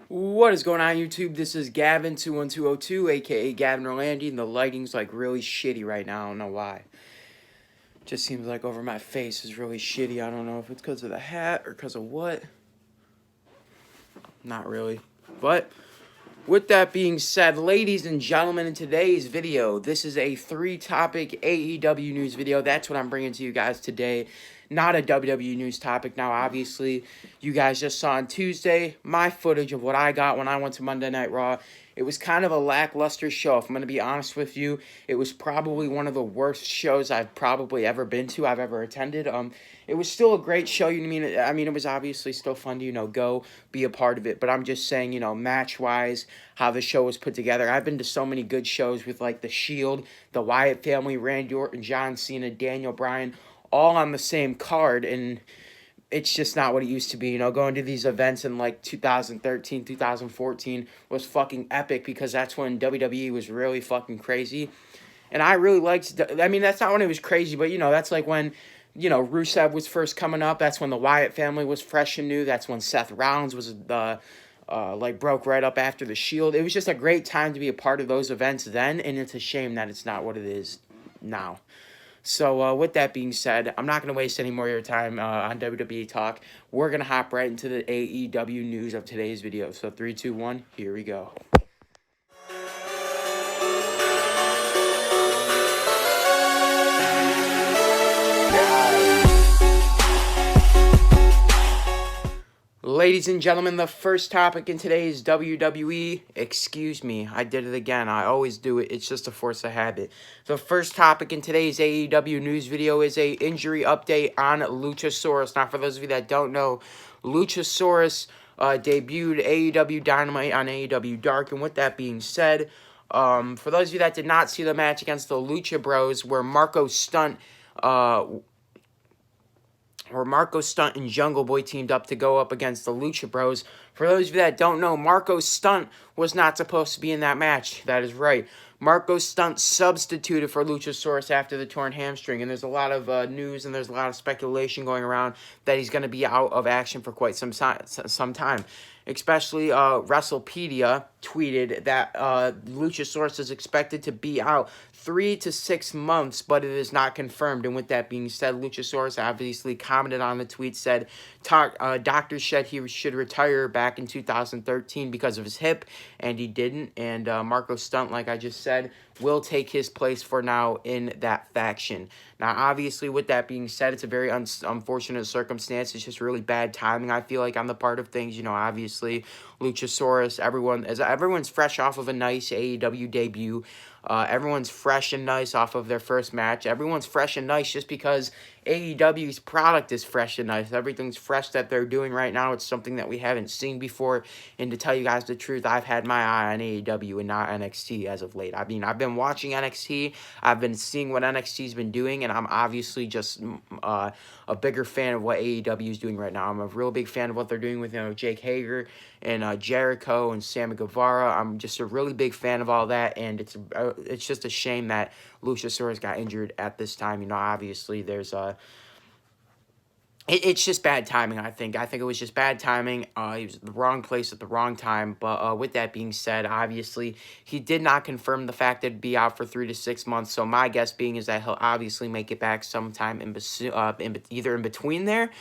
What is going on, YouTube? This is Gavin 21202, aka Gavin Orlandi, and the lighting's like really shitty right now. I don't know why. Just seems like over my face is really shitty. I don't know if it's because of the hat or because of what. Not really. But with that being said, ladies and gentlemen, in today's video, this is a 3-topic AEW news video. That's what I'm bringing to you guys today. Not a WWE news topic. Now, obviously, you guys just saw on Tuesday my footage of what I got when I went to Monday Night Raw. It was kind of a lackluster show, if I'm going to be honest with you. It was probably one of the worst shows I've probably ever been to, I've ever attended. It was still a great show. I mean, it was obviously still fun to, go be a part of it. But I'm just saying, match-wise, how the show was put together. I've been to so many good shows with, like, The Shield, the Wyatt family, Randy Orton, John Cena, Daniel Bryan, all on the same card, and it's just not what it used to be. Going to these events in like 2013, 2014 was fucking epic because that's when WWE was really fucking crazy. And I really liked, that's not when it was crazy, but that's like when, Rusev was first coming up. That's when the Wyatt family was fresh and new. That's when Seth Rollins was broke right up after the Shield. It was just a great time to be a part of those events then, and it's a shame that it's not what it is now. So, with that being said, I'm not going to waste any more of your time on WWE talk. We're going to hop right into the AEW news of today's video. So, 3, 2, 1, here we go. Ladies and gentlemen, the first topic in today's WWE, excuse me, I did it again. I always do it. It's just a force of habit. The first topic in today's AEW news video is a injury update on Luchasaurus. Now, for those of you that don't know, Luchasaurus debuted AEW Dynamite on AEW Dark. And with that being said, for those of you that did not see the match against the Lucha Bros, where Marco Stunt and Jungle Boy teamed up to go up against the Lucha Bros. For those of you that don't know, Marco Stunt was not supposed to be in that match. That is right. Marco Stunt substituted for Luchasaurus after the torn hamstring, and there's a lot of news and there's a lot of speculation going around that he's going to be out of action for quite some time. Especially WrestlePedia tweeted that Luchasaurus is expected to be out 3 to 6 months, but it is not confirmed. And with that being said, Luchasaurus obviously commented on the tweet, said doctors said he should retire back in 2013 because of his hip, and he didn't. And Marco Stunt, like I just said, will take his place for now in that faction. Now, obviously, with that being said, it's a very unfortunate circumstance. It's just really bad timing, I feel like, on the part of things. Obviously, Luchasaurus, everyone's fresh off of a nice AEW debut. Everyone's fresh and nice off of their first match. Everyone's fresh and nice just because AEW's product is fresh and nice. Everything's fresh that they're doing right now. It's something that we haven't seen before. And to tell you guys the truth, I've had my eye on AEW and not NXT as of late. I've been watching NXT. I've been seeing what NXT's been doing, and I'm obviously just a bigger fan of what AEW is doing right now. I'm a real big fan of what they're doing with Jake Hager and Jericho and Sammy Guevara. I'm just a really big fan of all that, and it's just a shame that Luchasaurus got injured at this time. Obviously there's it's just bad timing, I think. I think it was just bad timing. He was at the wrong place at the wrong time. But with that being said, obviously, he did not confirm the fact that he'd be out for 3 to 6 months. So my guess being is that he'll obviously make it back sometime either in between there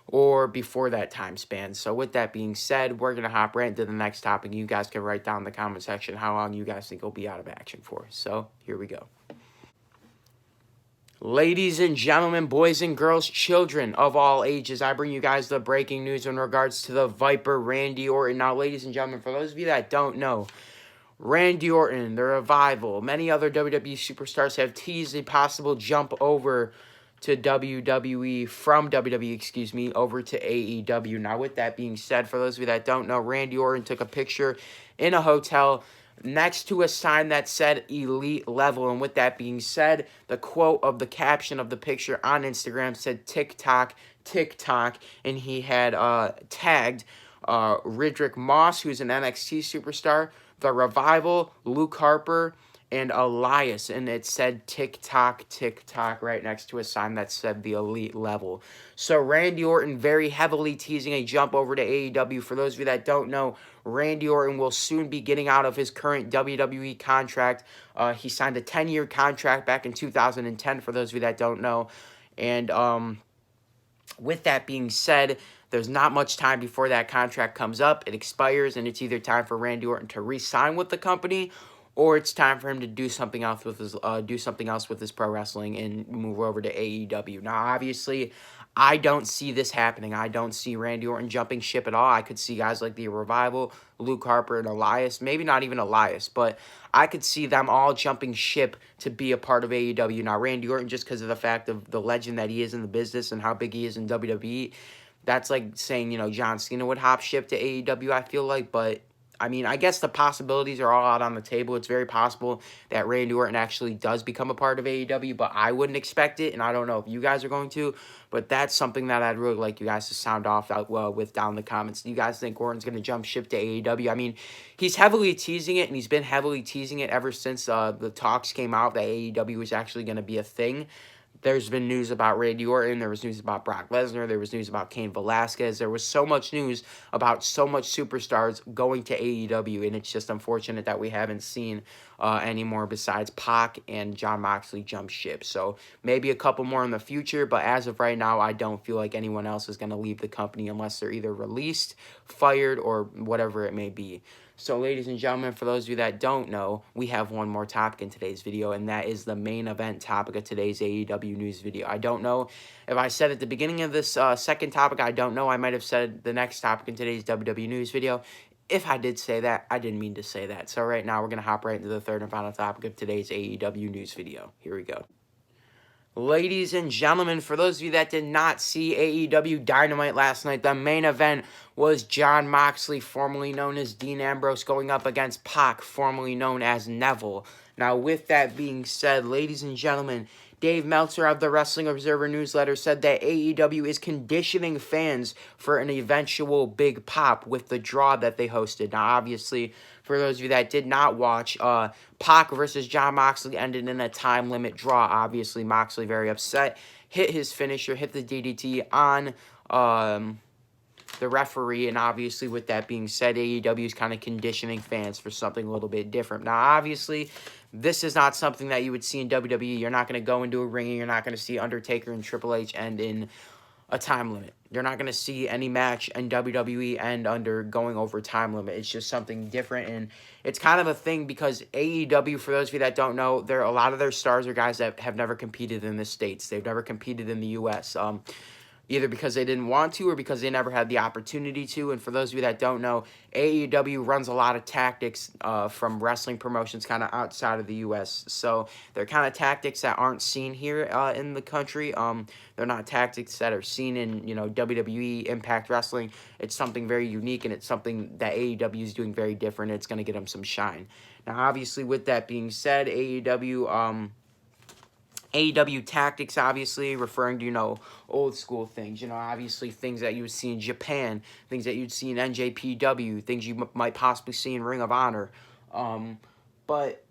or before that time span. So with that being said, we're going to hop right into the next topic. You guys can write down in the comment section how long you guys think he'll be out of action for. So here we go. Ladies and gentlemen, boys and girls, children of all ages, I bring you guys the breaking news in regards to the Viper, Randy Orton. Now, ladies and gentlemen, for those of you that don't know, Randy Orton, the Revival, many other WWE superstars have teased a possible jump over to WWE, from WWE, over to AEW. Now, with that being said, for those of you that don't know, Randy Orton took a picture in a hotel next to a sign that said Elite Level. And with that being said, the quote of the caption of the picture on Instagram said TikTok, TikTok, and he had tagged Riddick Moss, who's an NXT superstar, the Revival, Luke Harper, and Elias, and it said TikTok, TikTok right next to a sign that said the Elite level. So Randy Orton very heavily teasing a jump over to AEW. For those of you that don't know, Randy Orton will soon be getting out of his current WWE contract. He signed a 10-year contract back in 2010, for those of you that don't know. And with that being said, there's not much time before that contract comes up. It expires, and it's either time for Randy Orton to re-sign with the company, or it's time for him to do something else with his pro wrestling and move over to AEW. Now, obviously, I don't see this happening. I don't see Randy Orton jumping ship at all. I could see guys like the Revival, Luke Harper, and Elias. Maybe not even Elias, but I could see them all jumping ship to be a part of AEW. Now, Randy Orton, just because of the fact of the legend that he is in the business and how big he is in WWE, that's like saying, John Cena would hop ship to AEW, I feel like, but I mean, I guess the possibilities are all out on the table. It's very possible that Randy Orton actually does become a part of AEW, but I wouldn't expect it, and I don't know if you guys are going to, but that's something that I'd really like you guys to sound off with down in the comments. Do you guys think Orton's going to jump ship to AEW? I mean, he's heavily teasing it, and he's been heavily teasing it ever since the talks came out that AEW was actually going to be a thing. There's been news about Randy Orton. There was news about Brock Lesnar. There was news about Cain Velasquez. There was so much news about so much superstars going to AEW, and it's just unfortunate that we haven't seen anymore besides PAC and Jon Moxley jump ship. So maybe a couple more in the future, but as of right now, I don't feel like anyone else is going to leave the company unless they're either released, fired, or whatever it may be. So, ladies and gentlemen, for those of you that don't know, we have one more topic in today's video, and that is the main event topic of today's AEW news video. I don't know if I said at the beginning of this second topic, I don't know. I might have said the next topic in today's WWE news video. If I did say that, I didn't mean to say that. So right now, we're going to hop right into the third and final topic of today's AEW news video. Here we go. Ladies and gentlemen, for those of you that did not see AEW Dynamite last night, the main event was Jon Moxley, formerly known as Dean Ambrose, going up against PAC, formerly known as Neville. Now, with that being said, ladies and gentlemen, Dave Meltzer of the Wrestling Observer newsletter said that AEW is conditioning fans for an eventual big pop with the draw that they hosted. Now, obviously, for those of you that did not watch, PAC versus Jon Moxley ended in a time limit draw. Obviously, Moxley very upset, hit his finisher, hit the DDT on the referee, and obviously, with that being said, AEW is kind of conditioning fans for something a little bit different. Now, obviously, this is not something that you would see in WWE. You're not going to go into a ring and you're not going to see Undertaker and Triple H end in a time limit. You're not going to see any match in WWE end under going over time limit. It's just something different, and it's kind of a thing because AEW, for those of you that don't know, a lot of their stars are guys that have never competed in the States. They've never competed in the U.S., either because they didn't want to or because they never had the opportunity to. And for those of you that don't know, AEW runs a lot of tactics from wrestling promotions kind of outside of the U.S. So they're kind of tactics that aren't seen here in the country. They're not tactics that are seen in, WWE, Impact Wrestling. It's something very unique, and it's something that AEW is doing very different. It's going to get them some shine. Now, obviously, with that being said, AEW tactics, obviously, referring to, old school things, obviously things that you would see in Japan, things that you'd see in NJPW, things you might possibly see in Ring of Honor. But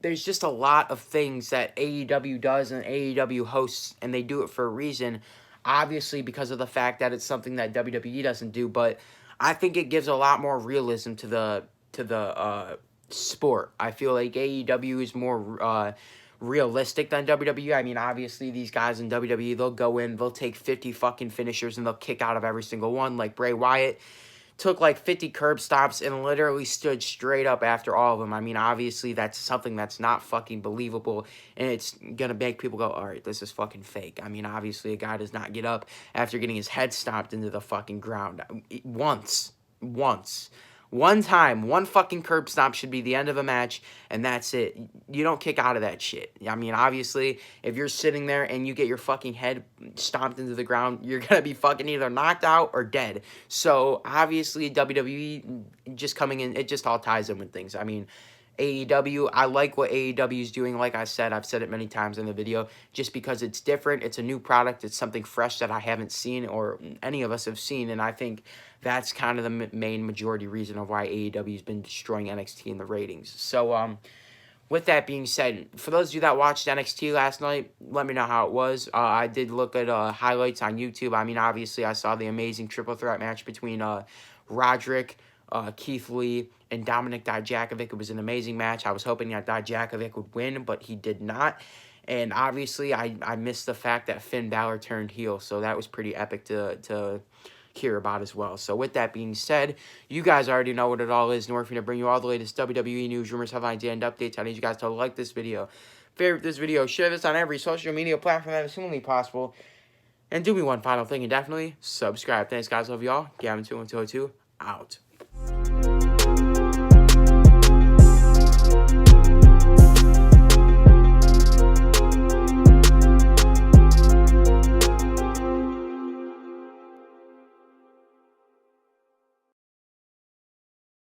there's just a lot of things that AEW does and AEW hosts, and they do it for a reason, obviously because of the fact that it's something that WWE doesn't do, but I think it gives a lot more realism to the sport. I feel like AEW is more realistic than WWE. I mean, obviously, these guys in WWE, they'll go in, they'll take 50 fucking finishers, and they'll kick out of every single one. Like Bray Wyatt took like 50 curb stops and literally stood straight up after all of them. I mean, obviously, that's something that's not fucking believable, and it's gonna make people go, all right, this is fucking fake. I mean, obviously, a guy does not get up after getting his head stomped into the fucking ground. Once. One time, one fucking curb stomp should be the end of a match, and that's it. You don't kick out of that shit. I mean, obviously, if you're sitting there and you get your fucking head stomped into the ground, you're going to be fucking either knocked out or dead. So, obviously, WWE just coming in, it just all ties in with things. I mean, AEW, I like what AEW is doing. Like I said, I've said it many times in the video, just because it's different, it's a new product, it's something fresh that I haven't seen or any of us have seen, and I think that's kind of the main majority reason of why AEW has been destroying NXT in the ratings. So, with that being said, for those of you that watched NXT last night, let me know how it was. I did look at highlights on YouTube. I mean, obviously, I saw the amazing triple threat match between Roderick, Keith Lee, and Dominic Dijakovic. It was an amazing match. I was hoping that Dijakovic would win, but he did not. And obviously, I missed the fact that Finn Balor turned heel, so that was pretty epic to hear about as well. So with that being said, you guys already know what it all is in order for me to bring you all the latest WWE news, rumors, headlines, and updates. I need you guys to like this video, favorite this video, share this on every social media platform that is humanly possible, and do me one final thing, and definitely subscribe. Thanks, guys. Love y'all. Gavin 21202 out.